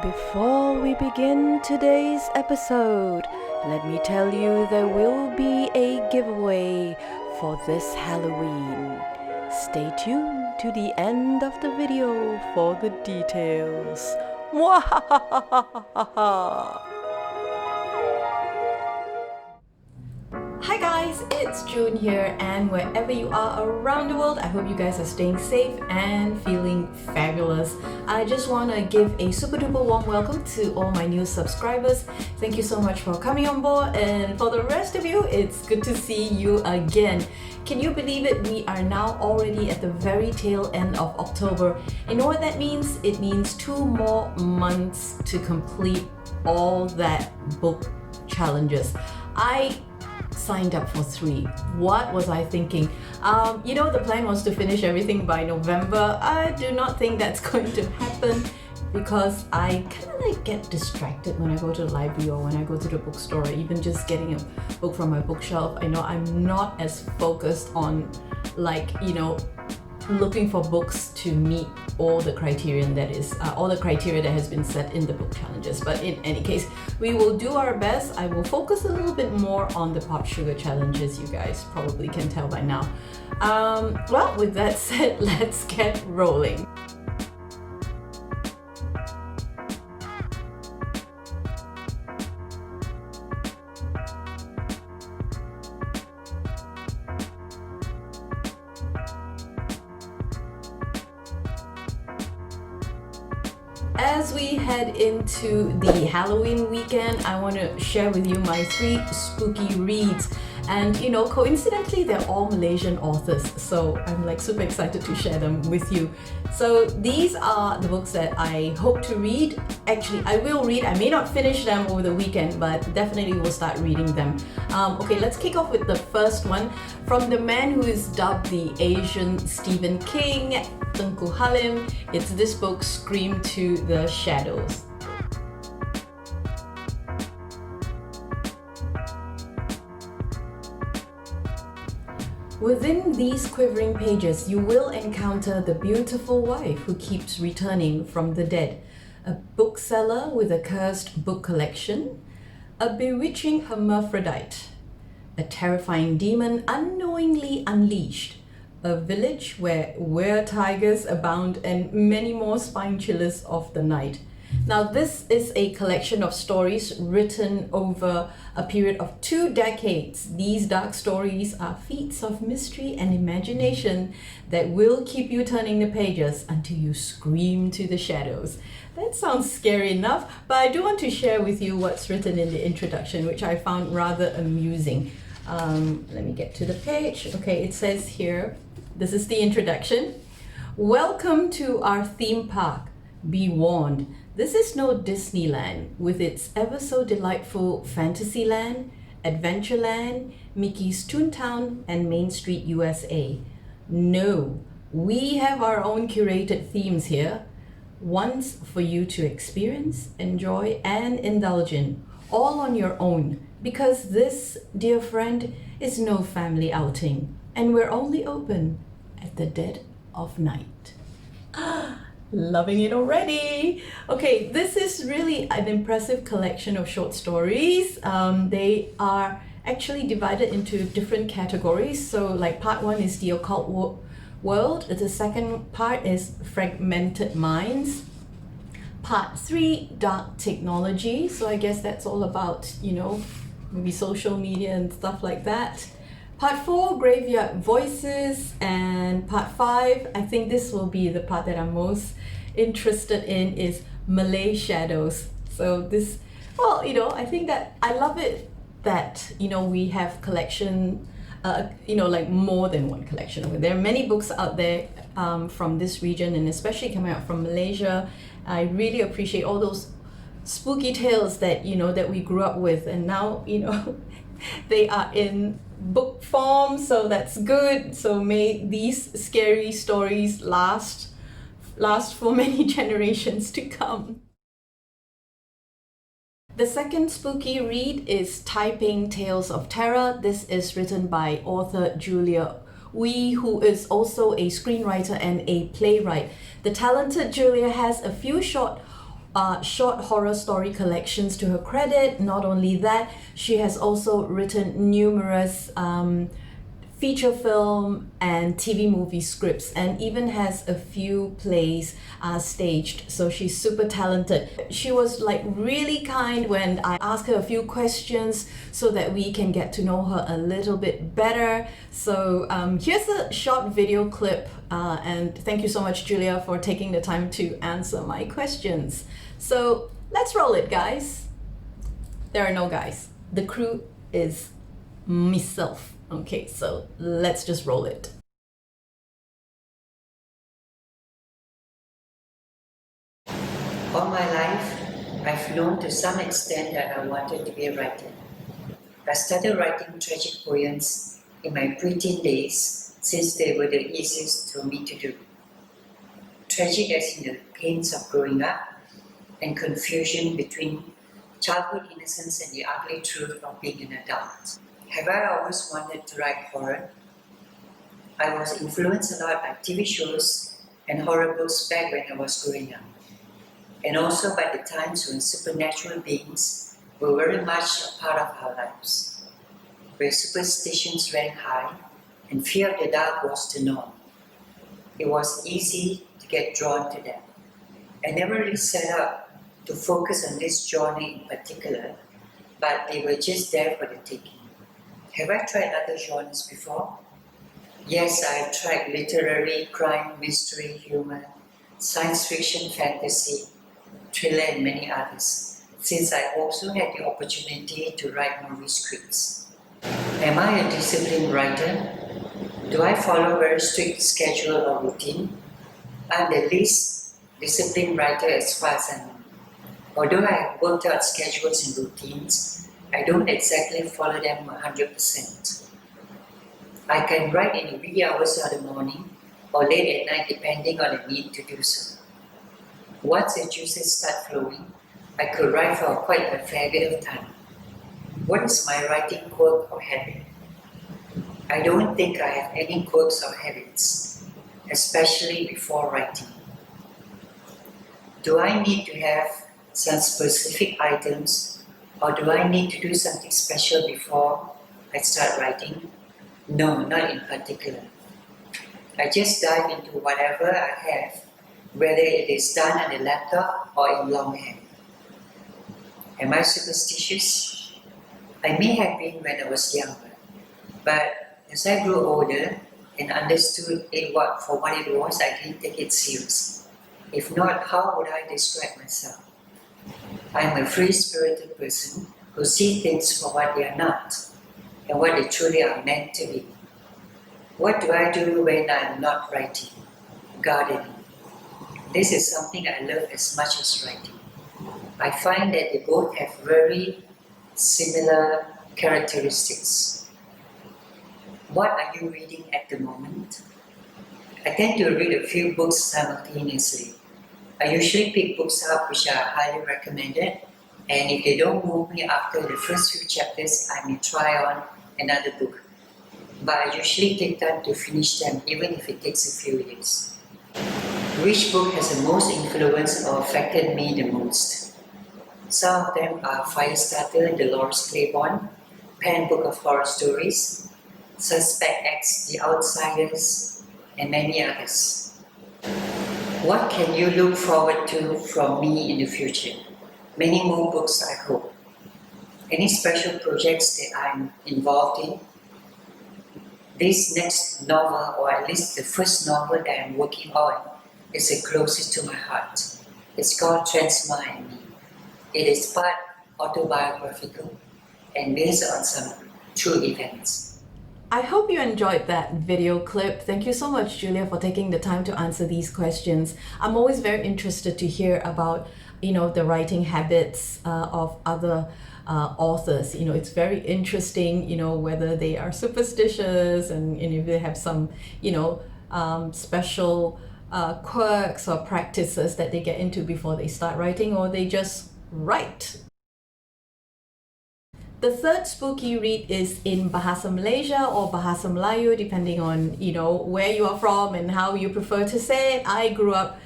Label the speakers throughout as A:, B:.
A: Before we begin today's episode, let me tell you there will be a giveaway for this Halloween. Stay tuned to the end of the video for the details. Mwahahaha! Hi guys, it's June here, and wherever you are around the world, I hope you guys are staying safe and feeling fabulous. I just want to give a super duper warm welcome to all my new subscribers. Thank you so much for coming on board, and for the rest of you, it's good to see you again. Can you believe it? We are now already at the very tail end of October. You know what that means? It means 2 more months to complete all that book challenges. I signed up for 3. What was I thinking? The plan was to finish everything by November. I do not think that's going to happen because I kind of get distracted when I go to the library or when I go to the bookstore, or even just getting a book from my bookshelf. I know I'm not as focused on looking for books to meet all the criteria that has been set in the book challenges. But in any case, we will do our best. I will focus a little bit more on the pop sugar challenges. You guys probably can tell by now. Well, with that said, let's get rolling. As we head into the Halloween weekend, I want to share with you my 3 spooky reads. And coincidentally, they're all Malaysian authors, so I'm super excited to share them with you. So these are the books that I hope to read. Actually, I will read. I may not finish them over the weekend, but definitely will start reading them. Okay, let's kick off with the first one. From the man who is dubbed the Asian Stephen King, Tengku Halim. It's this book, Scream to the Shadows. Within these quivering pages, you will encounter the beautiful wife who keeps returning from the dead, a bookseller with a cursed book collection, a bewitching hermaphrodite, a terrifying demon unknowingly unleashed, a village where were-tigers abound, and many more spine chillers of the night. Now, this is a collection of stories written over a period of 2 decades. These dark stories are feats of mystery and imagination that will keep you turning the pages until you scream to the shadows. That sounds scary enough, but I do want to share with you what's written in the introduction, which I found rather amusing. Let me get to the page. Okay, it says here, this is the introduction. Welcome to our theme park. Be warned, this is no Disneyland with its ever so delightful Fantasyland, Adventureland, Mickey's Toontown, and Main Street USA. No, we have our own curated themes here, ones for you to experience, enjoy, and indulge in, all on your own, because this, dear friend, is no family outing, and we're only open at the dead of night. Loving it already. Okay, this is really an impressive collection of short stories. They are actually divided into different categories. So part 1 is the occult world. The second part is fragmented minds. Part 3, dark technology. So I guess that's all about, maybe social media and stuff like that. Part 4, graveyard voices, and part 5, I think this will be the part that I'm most interested in, is Malay shadows. So this, I think that I love it that, we have collection, more than one collection. There are many books out there from this region, and especially coming out from Malaysia. I really appreciate all those spooky tales that, that we grew up with, and now, they are in book form, so that's good. So may these scary stories last for many generations to come. The second spooky read is Taiping Tales of Terror. This is written by author Julia Hui, who is also a screenwriter and a playwright. The talented Julia has a few short short horror story collections to her credit. Not only that, she has also written numerous feature film and TV movie scripts, and even has a few plays staged. So she's super talented. She was like really kind when I asked her a few questions so that we can get to know her a little bit better. So here's a short video clip, and thank you so much, Julia, for taking the time to answer my questions. So let's roll it, guys. There are no guys. The crew is myself. Okay, so let's just roll it.
B: All my life, I've known to some extent that I wanted to be a writer. I started writing tragic poems in my preteen days since they were the easiest for me to do. Tragic as in the pains of growing up and confusion between childhood innocence and the ugly truth of being an adult. Have I always wanted to write horror? I was influenced a lot by TV shows and horror books back when I was growing up, and also by the times when supernatural beings were very much a part of our lives, where superstitions ran high and fear of the dark was the norm. It was easy to get drawn to them. I never really set out to focus on this genre in particular, but they were just there for the taking. Have I tried other genres before? Yes, I have tried literary, crime, mystery, humor, science fiction, fantasy, thriller, and many others, since I also had the opportunity to write movie scripts. Am I a disciplined writer? Do I follow a very strict schedule or routine? I'm the least disciplined writer as far as I know. Although I have worked out schedules and routines, I don't exactly follow them 100%. I can write in the wee hours of the morning or late at night depending on the need to do so. Once the juices start flowing, I could write for quite a fair bit of time. What is my writing quirk or habit? I don't think I have any quirks or habits, especially before writing. Do I need to have some specific items, or do I need to do something special before I start writing? No, not in particular. I just dive into whatever I have, whether it is done on a laptop or in longhand. Am I superstitious? I may have been when I was younger, but as I grew older and understood it for what it was, I didn't take it seriously. If not, how would I describe myself? I'm a free-spirited person who sees things for what they are not and what they truly are meant to be. What do I do when I'm not writing? Gardening. This is something I love as much as writing. I find that they both have very similar characteristics. What are you reading at the moment? I tend to read a few books simultaneously. I usually pick books up which are highly recommended, and if they don't move me after the first few chapters, I may try on another book. But I usually take time to finish them, even if it takes a few years. Which book has the most influenced or affected me the most? Some of them are Firestarter, 𝘬𝘮𝘰𝘮𝘦, Pen Book of Horror Stories, Suspect X, The Outsiders, and many others. What can you look forward to from me in the future? Many more books, I hope. Any special projects that I'm involved in? This next novel, or at least the first novel that I'm working on, is the closest to my heart. It's called 𝘮𝘮𝘰𝘮𝘦. It is part autobiographical and based on some true events.
A: I hope you enjoyed that video clip. Thank you so much, Julia, for taking the time to answer these questions. I'm always very interested to hear about, the writing habits of other authors. It's very interesting, whether they are superstitious and if they have some, special quirks or practices that they get into before they start writing, or they just write. The third spooky read is in Bahasa Malaysia or Bahasa Melayu, depending on, where you are from and how you prefer to say it. I grew up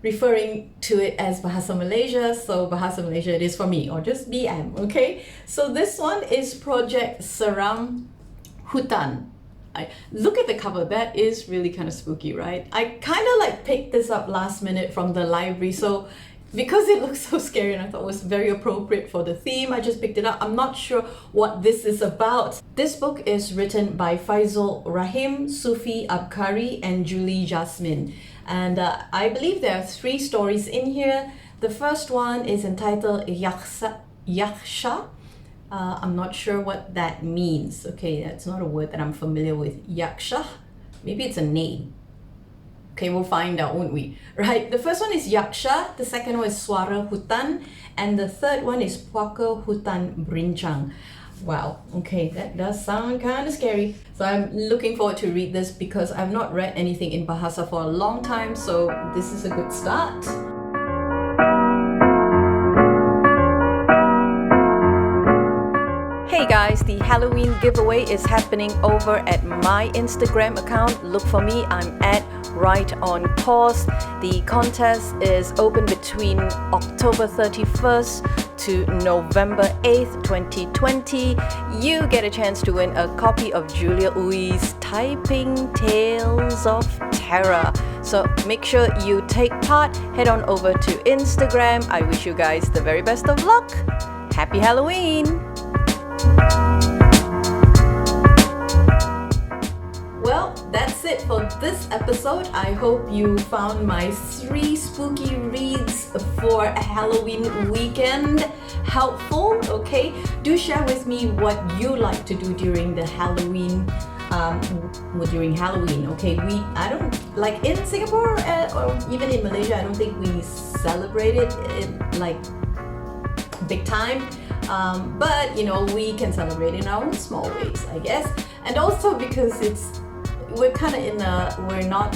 A: referring to it as Bahasa Malaysia, so Bahasa Malaysia it is for me, or just BM, okay? So this one is Project Seram Hutan. Look at the cover, that is really kind of spooky, right? I kind of like picked this up last minute from the library, so because it looks so scary and I thought it was very appropriate for the theme, I just picked it up. I'm not sure what this is about. This book is written by Faizul Rahim, Sufi Abkari, and Julie Jasmine. And I believe there are 3 stories in here. The first one is entitled Yaksha. I'm not sure what that means. Okay, that's not a word that I'm familiar with. Yaksha? Maybe it's a name. Okay, we'll find out, won't we? Right, the first one is Yaksha, the second one is Suara Hutan, and the third one is Puaka Hutan Berincang. Wow, okay, that does sound kind of scary. So I'm looking forward to read this because I've not read anything in Bahasa for a long time, so this is a good start. Hey guys, the Halloween giveaway is happening over at my Instagram account. Look for me, I'm at Right On Pause. The contest is open between October 31st to November 8th, 2020. You get a chance to win a copy of Julia Ui's Typing Tales of Terror. So make sure you take part. Head on over to Instagram. I wish you guys the very best of luck. Happy Halloween! Well, that's it for this episode. I hope you found my 3 spooky reads for a Halloween weekend helpful. Okay, do share with me what you like to do during the Halloween. Okay, I don't like in Singapore or even in Malaysia. I don't think we celebrate it like big time. But you know, we can celebrate in our own small ways, I guess. And also because we're kind of we're not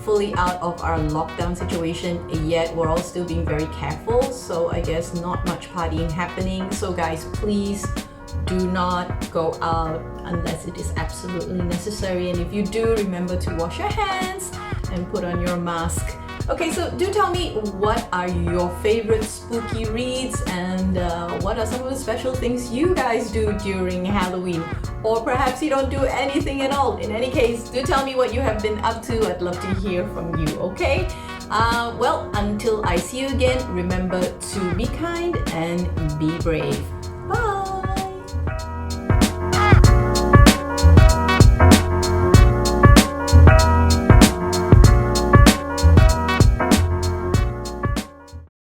A: fully out of our lockdown situation yet. We're all still being very careful, so I guess not much partying happening. So guys, please do not go out unless it is absolutely necessary. And if you do, remember to wash your hands and put on your mask. Okay, so do tell me, what are your favorite spooky reads, and what are some of the special things you guys do during Halloween? Or perhaps you don't do anything at all. In any case, do tell me what you have been up to. I'd love to hear from you, okay? Well, until I see you again, remember to be kind and be brave. Bye!